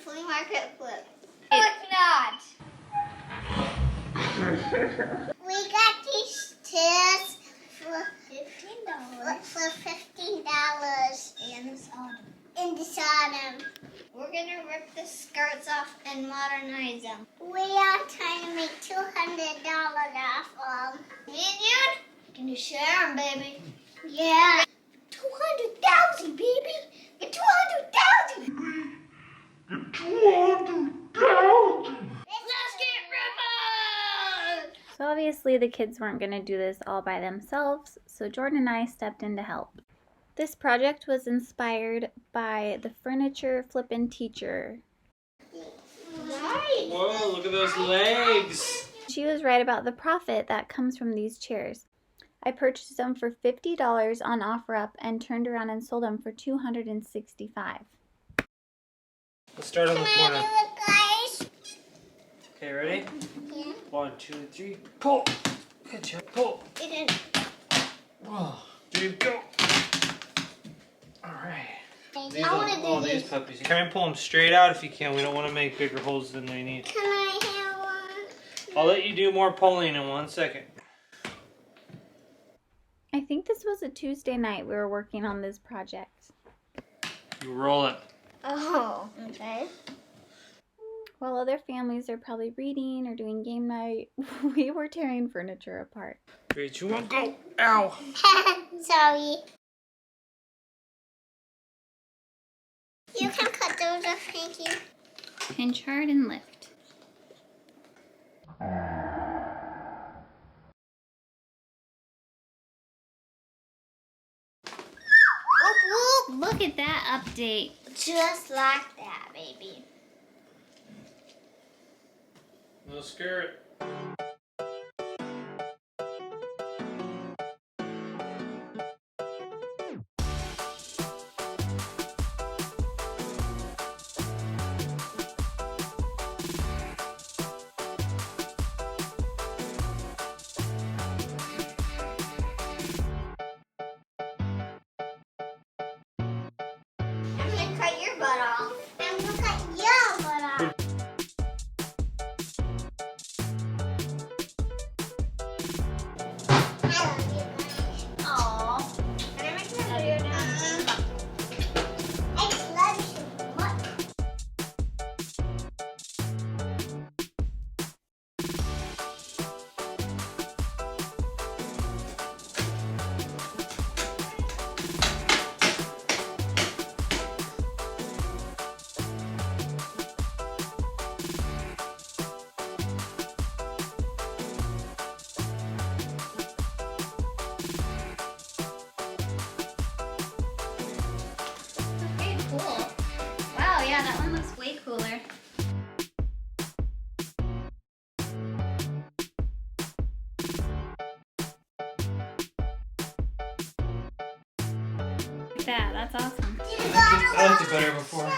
flea market flip. No, it's not. We got these chairs for $15. For $15. In this autumn. We're gonna rip the skirts off and modernize them. We are trying to make $200 off them. Me and you? Can you share them, baby? Yeah. 200,000, baby. Get 200,000. Get 200,000. Let's get ripping. So obviously the kids weren't going to do this all by themselves, so Jordan and I stepped in to help. This project was inspired by the furniture flippin' teacher. Nice. Whoa, look at those legs. She was right about the profit that comes from these chairs. I purchased them for $50 on OfferUp and turned around and sold them for $265. Let's start on the Can corner. I do it, guys? Okay, ready? Yeah. 1, 2, 3, pull. Good job, pull. It didn't. Oh, there you go. All right. I want to do These this. puppies. Try and pull them straight out if you can. We don't want to make bigger holes than they need. Can I have one? I'll let you do more pulling in 1 second. I think this was a Tuesday night we were working on this project. You roll it. Oh, okay. While other families are probably reading or doing game night, we were tearing furniture apart. 3, 2, 1, go. Ow. Sorry. You can cut those off, thank you. Pinch hard and lift. Whoop, whoop. Look at that update. Just like that, baby. No skirt. I'm gonna cut your butt off. I'm gonna cut your butt off. I love you guys. Aw. Can I make that video now? I just love you so much. Okay, cool. Wow, yeah, that one looks way cooler. Look at that, that's awesome. I liked it better before.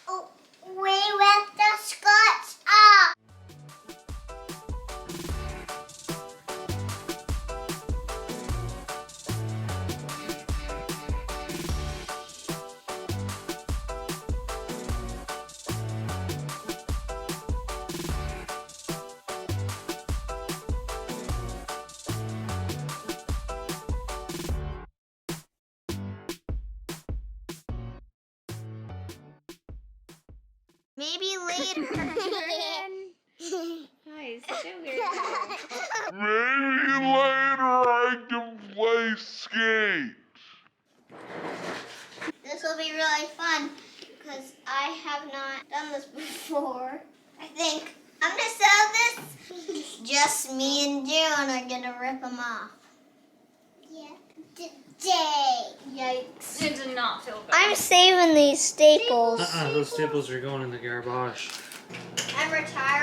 Oh, we ripped the skirts off. Maybe later. Guys, such a weird Maybe later I can play skate. This will be really fun because I have not done this before. I think I'm gonna sell this. Just me and June are gonna rip them off. Yeah. Today. Yikes. It did not feel good. I'm saving these staples. Those staples are going in the garbage. I'm retired.